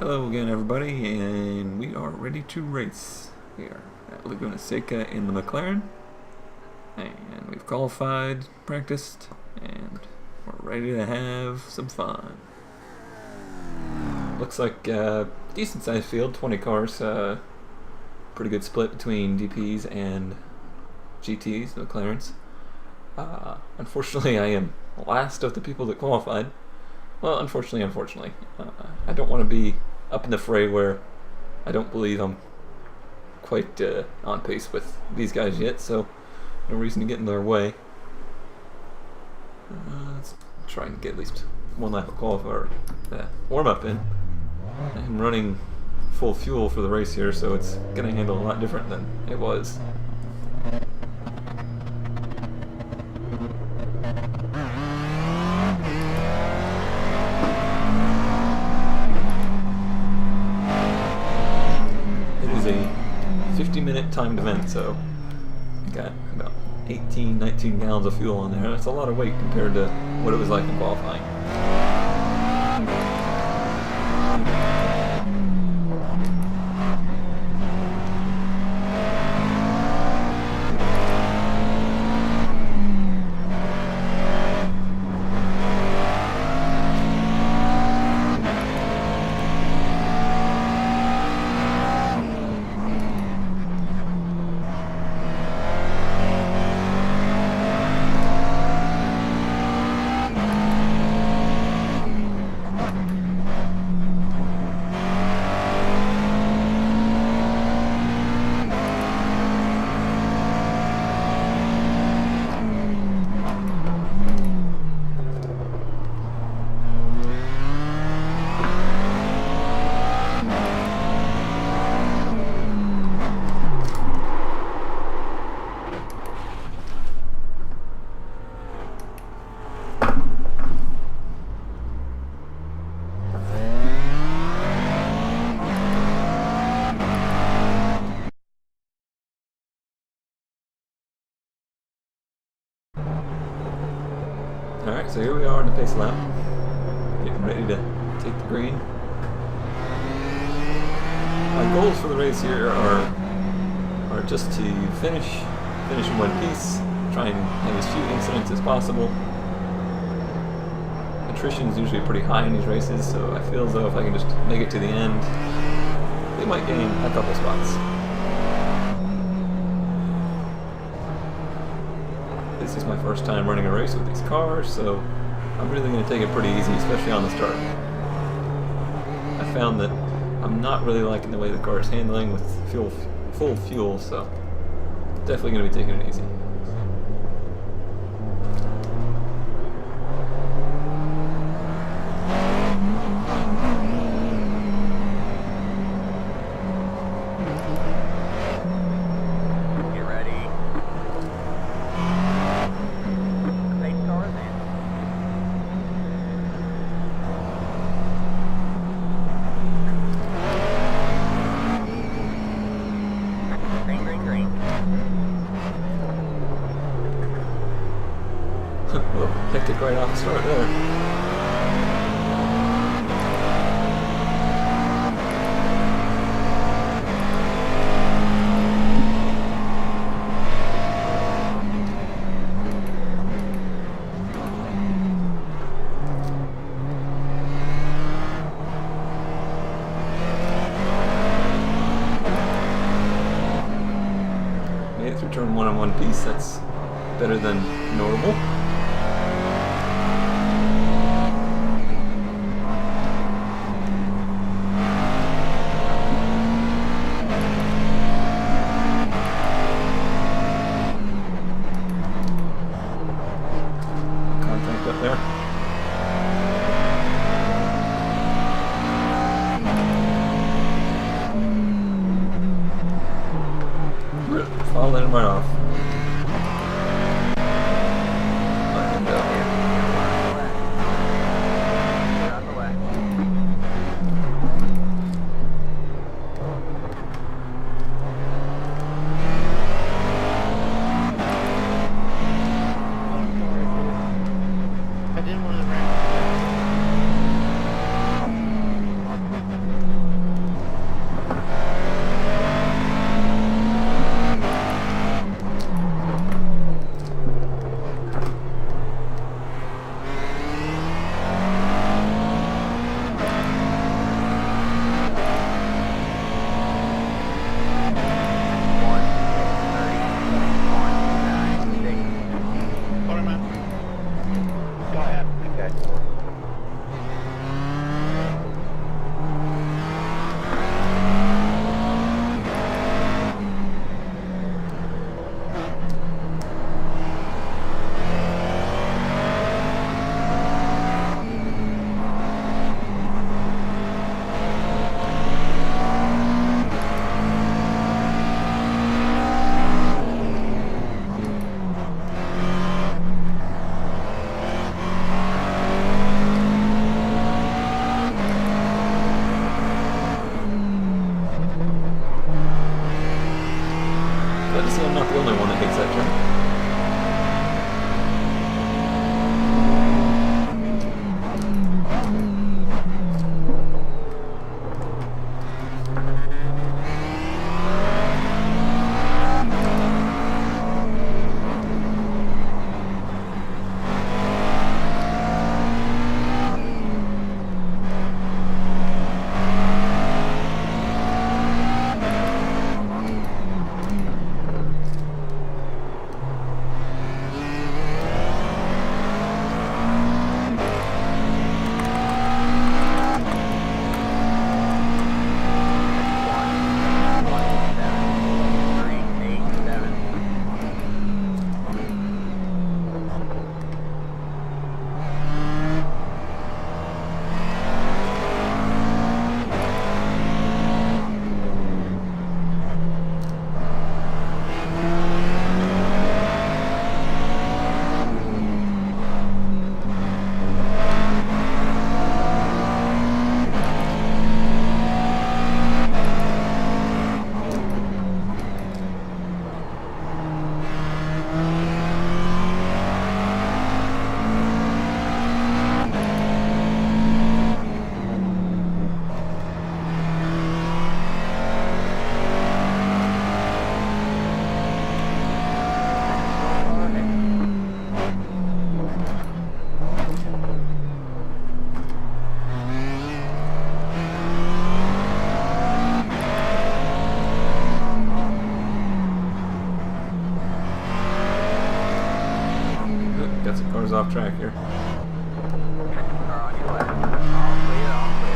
Hello again, everybody, and we are ready to race here at Laguna Seca in the McLaren. And we've qualified, practiced, and we're ready to have some fun. Looks like a decent sized field, 20 cars, pretty good split between DPs and GTs, McLarens. Unfortunately, I am last of the people that qualified. Well, unfortunately. I don't want to be up in the fray where I don't believe I'm quite on pace with these guys yet, so no reason to get in their way. Let's try and get at least one lap of qualifier warm-up in. I'm running full fuel for the race here, so it's going to handle a lot different than it was. It is a 50-minute timed event, so I got about 19 gallons of fuel on there. That's a lot of weight compared to what it was like in qualifying. Alright, so here we are in the pace lap, getting ready to take the green. My goals for the race here are just to finish in one piece, try and have as few incidents as possible. Attrition is usually pretty high in these races, so I feel as though if I can just make it to the end, they might gain a couple spots. This is my first time running a race with these cars, so I'm really going to take it pretty easy, especially on the start. I found that I'm not really liking the way the car is handling with full fuel, so definitely going to be taking it easy. Well, hectic right off the start there. Made it through turn one in one piece. That's better than normal. Up there. Falling right off. cars off track here. Car on your left. All clear, all clear.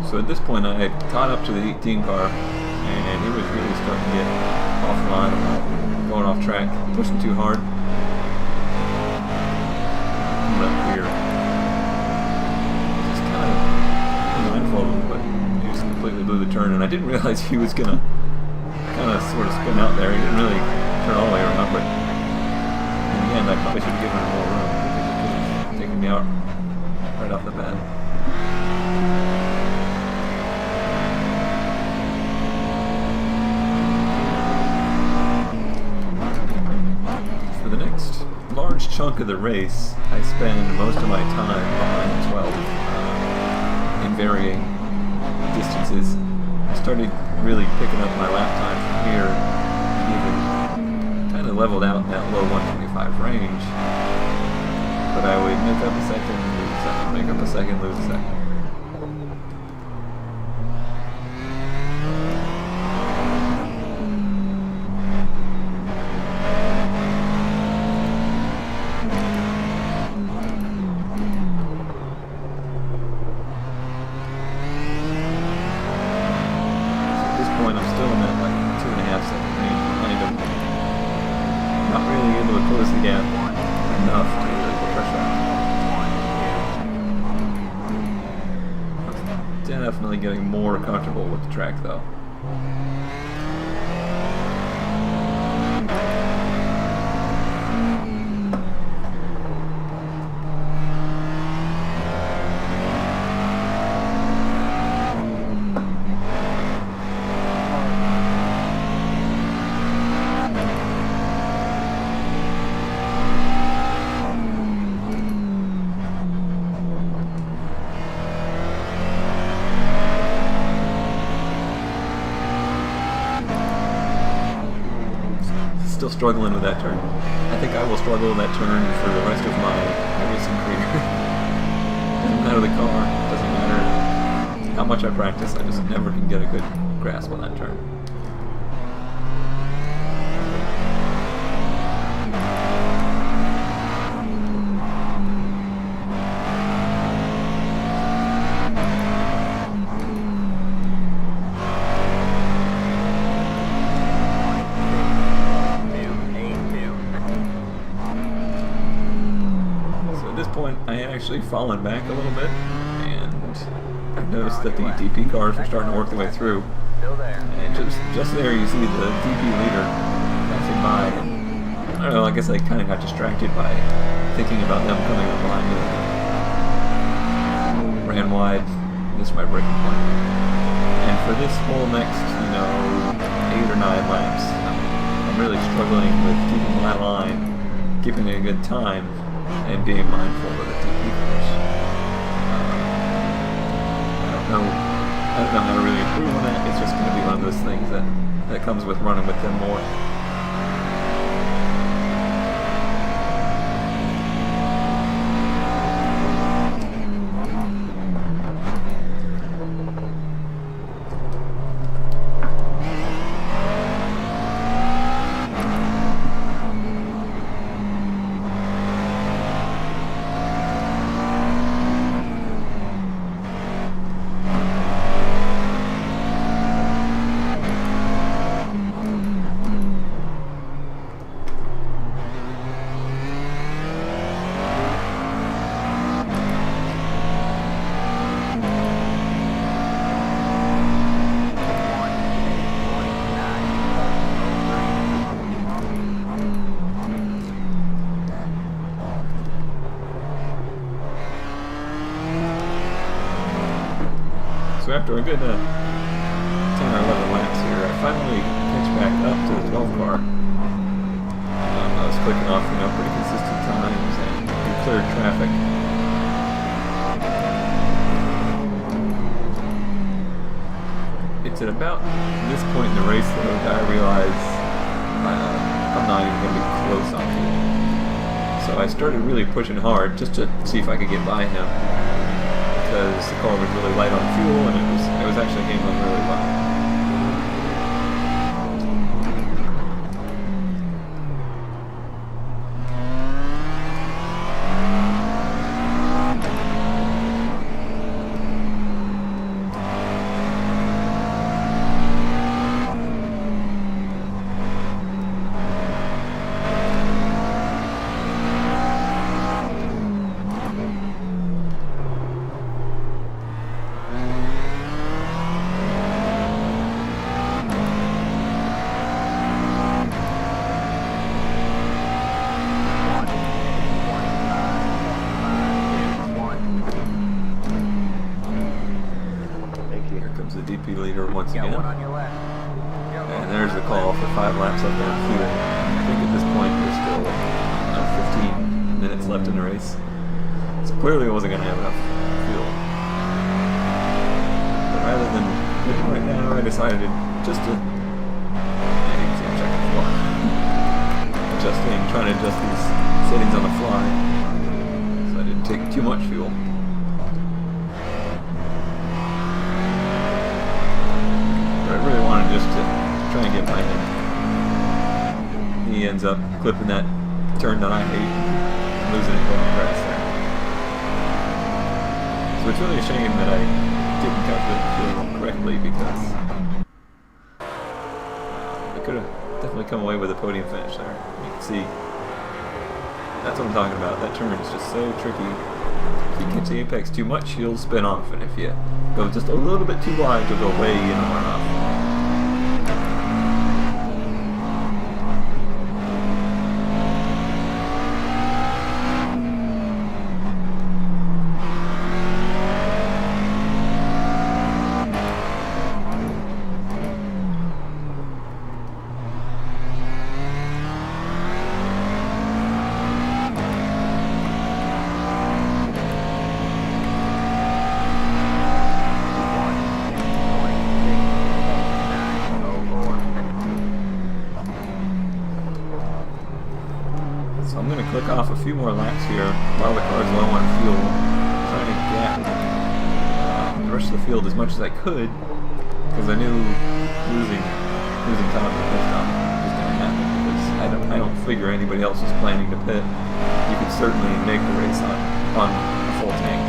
So at this point I had caught up to the 18 car, and he was really starting to get offline, going off track, pushing too hard. Coming up here, just kind of mindful of him, but he just completely blew the turn, and I didn't realize he was gonna kind of sort of spin out there. He didn't really turn all the way around, but in the end I probably should have given him more room, because he could have taken me out right off the bat. Large chunk of the race, I spend most of my time behind the 12 in varying distances. I started really picking up my lap time from here, even kind of leveled out in that low 125 range. But I would make up a second, lose a second, make up a second, lose a second. Definitely getting more comfortable with the track though. Still struggling with that turn. I think I will struggle in that turn for the rest of my racing career. Doesn't matter the car, doesn't matter how much I practice, I just never can get a good grasp on that turn. I had actually fallen back a little bit, and I noticed that the DP cars were starting to work their way through. And just there you see the DP leader passing by, and I don't know, I guess I kind of got distracted by thinking about them coming up behind me. Ran wide, missed my braking point. And for this whole next, 8 or 9 laps, I'm really struggling with keeping my line, keeping a good time, and being mindful of the DP cars. I don't know how to really improve on that. It's just going to be one of those things that comes with running with them more. So after a good 10 or 11 laps here, I finally pitched back up to the 12 car. clicking off, pretty consistent times and cleared traffic. It's at about this point in the race though that I realize I'm not even going to be close on fuel. So I started really pushing hard just to see if I could get by him, because the car was really light on fuel and it was actually handling really well. The DP leader once again. And there's the call for 5 laps up there on fuel. I think at this point there's still 15 minutes left in the race. So clearly I wasn't going to have enough fuel. But rather than looking right now, I decided just to trying to adjust these settings on the fly, so I didn't take too much fuel. I really wanted just to try and get by him. He ends up clipping that turn that I hate and losing it going grass there. So it's really a shame that I didn't calculate the fuel correctly, because I could have definitely come away with a podium finish there. You can see, that's what I'm talking about. That turn is just so tricky. If you catch the apex too much, you'll spin off, and if you go just a little bit too wide, you'll go way in and run off. So I'm going to click off a few more laps here while the car's low on fuel, trying to gap the rest of the field as much as I could, because I knew losing top of the pit stop was going to happen, because I don't figure anybody else is planning to pit. You could certainly make the race on a full tank.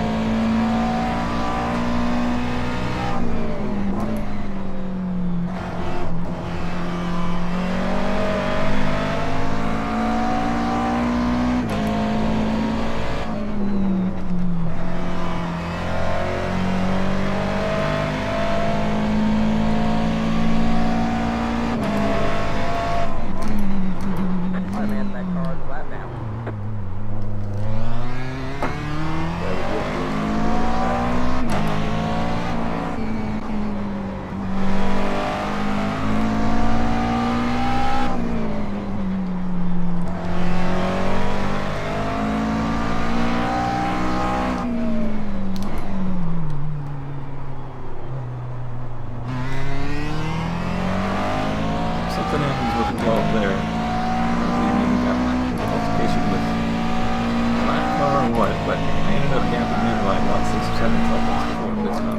Something happens with the 12 there. I don't know if you even got my altercation with my car or what, but I ended up gapping in by about 6 or 7 seconds before the pit stop.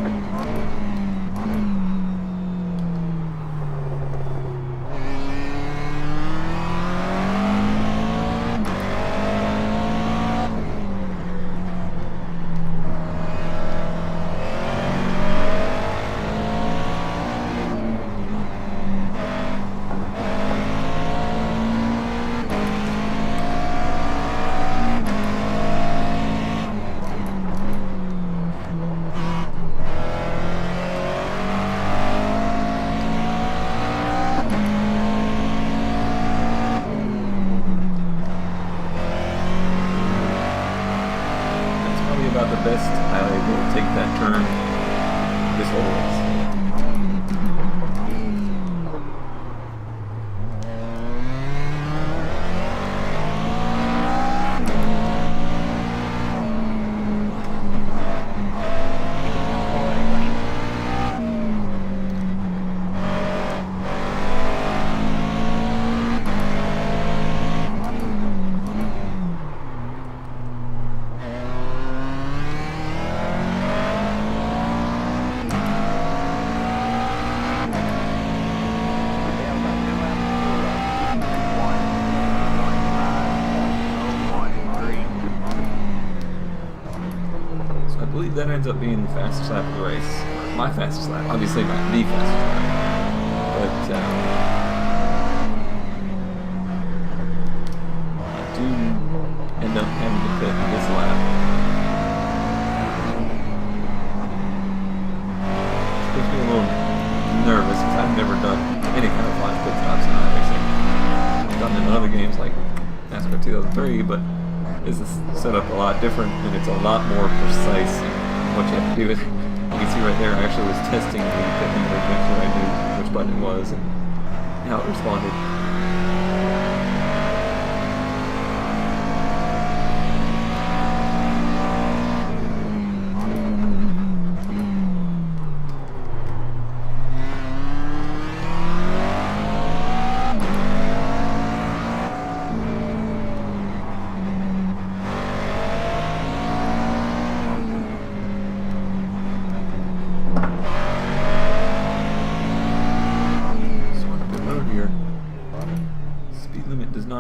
that ends up being the fastest lap of the race. My fastest lap, obviously not the fastest lap. But I do end up having to pit this lap. It makes me a little nervous because I've never done any kind of live pit stops in iRacing. I've done it in other games like NASCAR 2003, but this is set up a lot different and it's a lot more precise in what you have to do. You can see right there, I actually was testing the pit meter to make sure I knew which button it was and how it responded.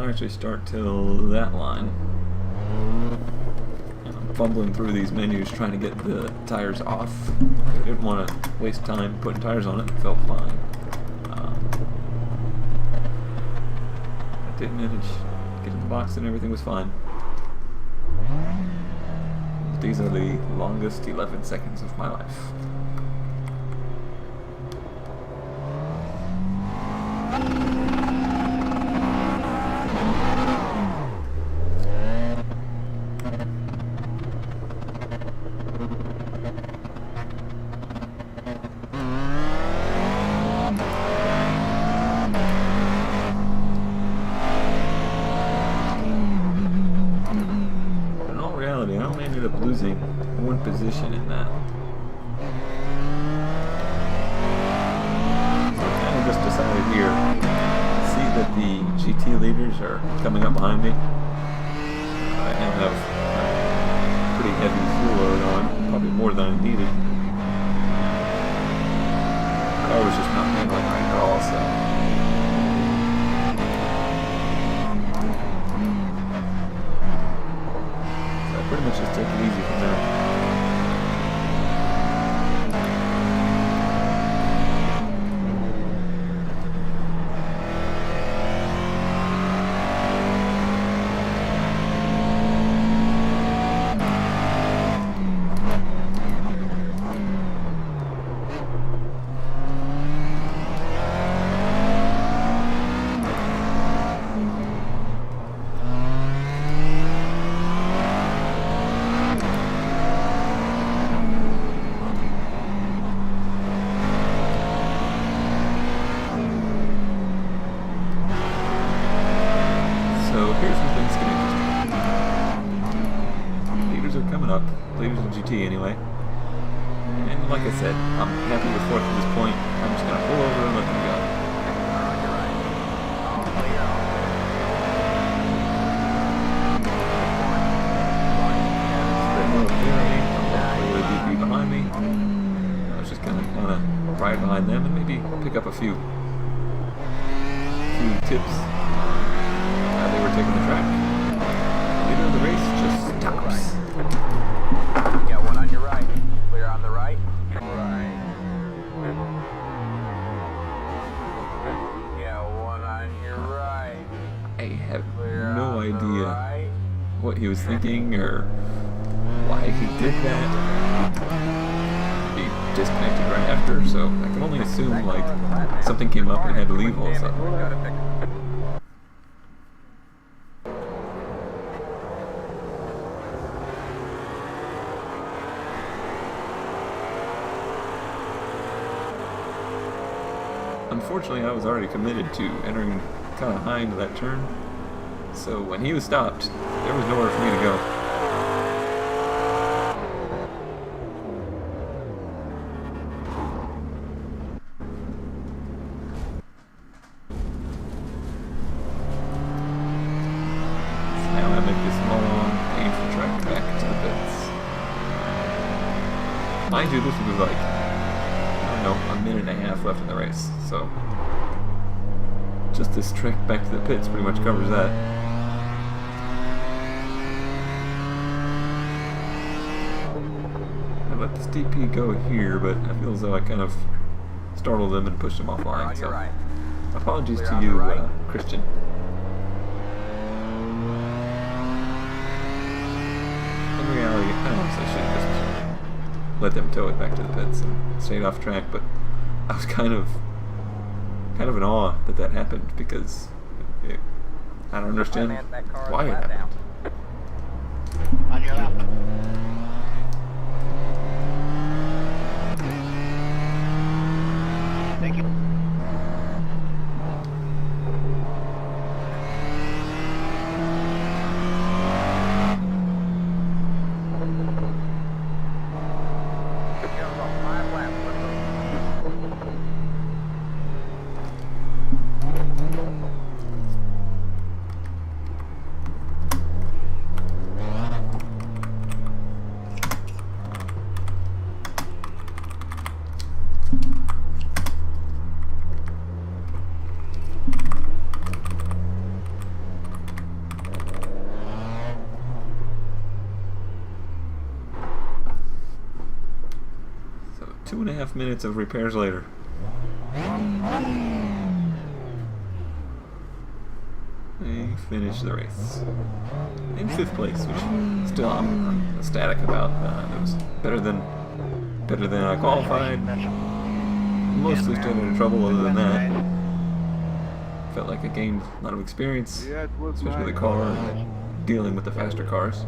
Actually start till that line. And I'm fumbling through these menus trying to get the tires off. I didn't want to waste time putting tires on it. It felt fine. I did manage to get in the box and everything was fine. These are the longest 11 seconds of my life. Losing one position in that. So I kind of just decided here, see that the GT leaders are coming up behind me. I now have a pretty heavy fuel load on, probably more than I needed. The car was just not handling right at all, so. Pretty much just take it easy from there. Leaders in GT anyway. And like I said, I'm happy with fourth at this point. I'm just going to pull over and let them go. Behind me. I was just going to kind of ride behind them and maybe pick up a few tips on how they were taking the track. The leader of the race just stops. Yeah, one on your right. Clear on the right. Right. Yeah, one on your right. I have Clear no idea right. what he was thinking or why he did that. He disconnected right after, so I can only assume like something came up and had to leave all of a sudden. Unfortunately, I was already committed to entering kind of high into that turn, so when he was stopped, there was nowhere for me to go. So now I make this long, painful trek back to the pits. Mind you, this was like, I don't know, a minute and a half left in the race, so just this trek back to the pits pretty much covers that. And let this DP go here, but I feel as though I kind of startled him and pushed him offline. On So your right. apologies Clear to on the you, right. Christian. In reality, I honestly should have just let them tow it back to the pits and stayed off track, but I was kind of in awe that that happened because I don't understand why it happened. On your left. Thank you. You have about 5 laps. So 2.5 minutes of repairs later. They finished the race in 5th place, which still I'm ecstatic about. It was better than I qualified. Mostly stayed out of trouble. Other than that, felt like I gained a lot of experience, especially with the car and dealing with the faster cars.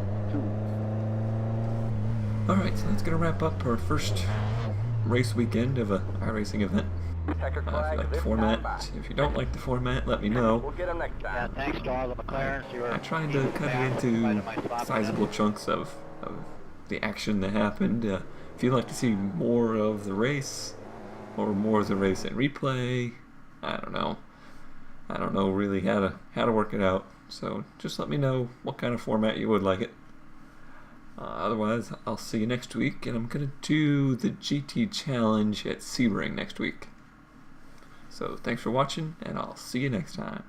Alright, so that's going to wrap up our first race weekend of a iRacing event. Checker If you flag, like the this format, time if you don't like the format, let me know. We'll get them next Yeah, time. thanks to all the McLarens. You were I tried to cut it into sizable chunks of the action that happened. If you'd like to see more of the race, or more of the race in replay, I don't know really how to work it out. So just let me know what kind of format you would like it. Otherwise, I'll see you next week, and I'm gonna do the GT Challenge at Sebring next week. So thanks for watching, and I'll see you next time.